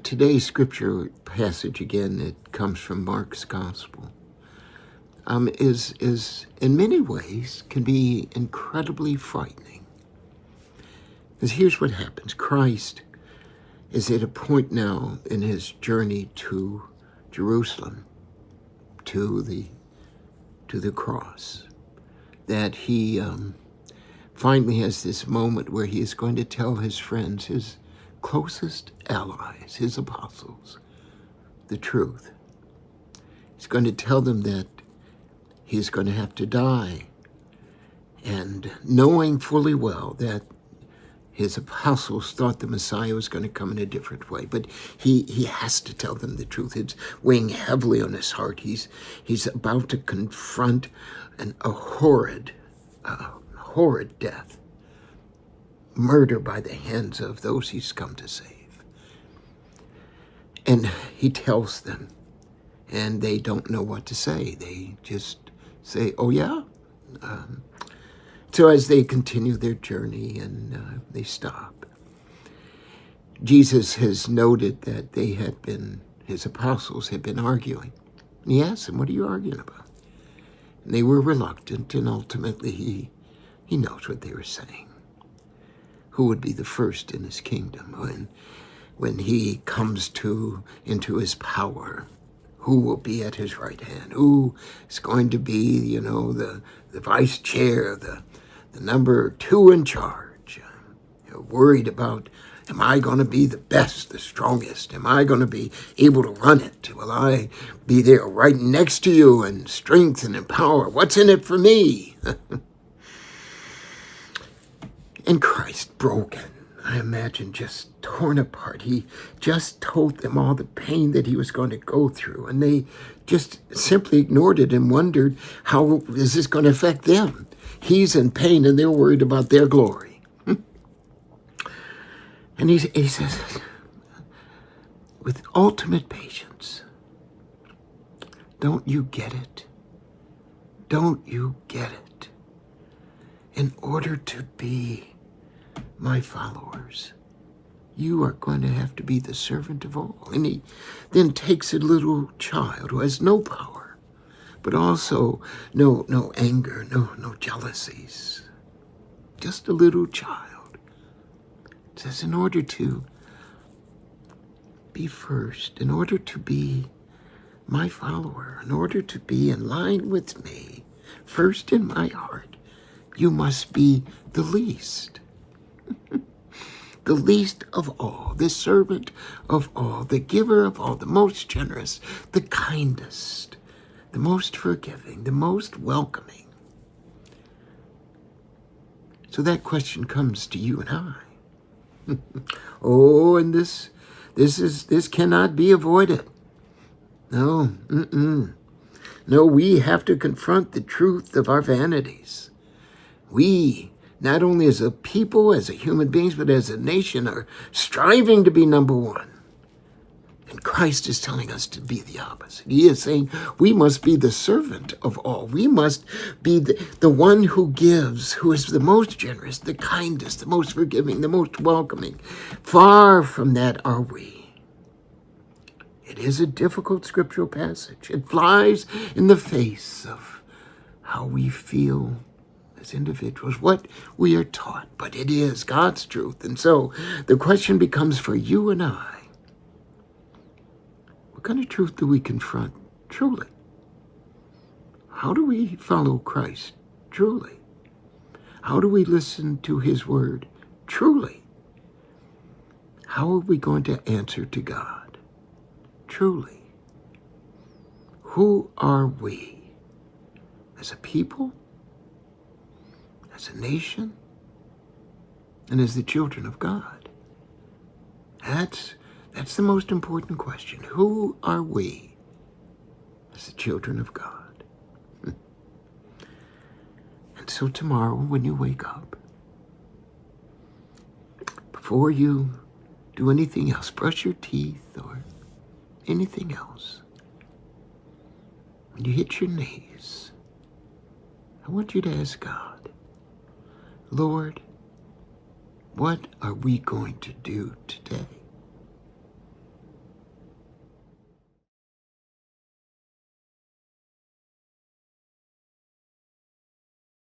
today's scripture passage, again, it comes from Mark's Gospel, is in many ways can be incredibly frightening. Because here's what happens. Christ is at a point now in his journey to Jerusalem, to the cross, that he finally has this moment where he is going to tell his friends, his closest allies, his apostles, the truth. He's going to tell them that he's going to have to die, and knowing fully well that his apostles thought the Messiah was going to come in a different way, but he has to tell them the truth. It's weighing heavily on his heart. He's about to confront a horrid death, murder by the hands of those he's come to save. And he tells them, and they don't know what to say. They just say, "Oh yeah." So as they continue their journey and they stop, Jesus has noted that his apostles had been arguing. And he asked them, "What are you arguing about?" And they were reluctant, and ultimately he knows what they were saying. Who would be the first in his kingdom when he comes into his power? Who will be at his right hand? Who is going to be, the vice chair, the number 2 in charge? Worried about, am I going to be the best, the strongest? Am I going to be able to run it? Will I be there right next to you in strength and in power? What's in it for me? And Christ, broken, I imagine, just torn apart. He just told them all the pain that he was going to go through, and they just simply ignored it and wondered, how is this going to affect them? He's in pain, and they're worried about their glory. And he says, with ultimate patience, don't you get it? Don't you get it? In order to be my followers, you are going to have to be the servant of all. And he then takes a little child who has no power, but also no anger, no jealousies. Just a little child. It says, in order to be first, in order to be my follower, in order to be in line with me, first in my heart, you must be the least. The least of all, the servant of all, the giver of all, the most generous, the kindest, the most forgiving, the most welcoming. So that question comes to you and I. Oh, and this cannot be avoided. No, No, we have to confront the truth of our vanities. We, not only as a people, as a human beings, but as a nation, are striving to be number one. And Christ is telling us to be the opposite. He is saying we must be the servant of all. We must be the one who gives, who is the most generous, the kindest, the most forgiving, the most welcoming. Far from that are we. It is a difficult scriptural passage. It flies in the face of how we feel as individuals, what we are taught, but it is God's truth. And so the question becomes for you and I, what kind of truth do we confront truly? How do we follow Christ truly? How do we listen to his word truly? How are we going to answer to God truly? Who are we as a people, as a nation, and as the children of God? That's the most important question. Who are we as the children of God? And so tomorrow when you wake up, before you do anything else, brush your teeth or anything else, when you hit your knees, I want you to ask God, Lord, what are we going to do today?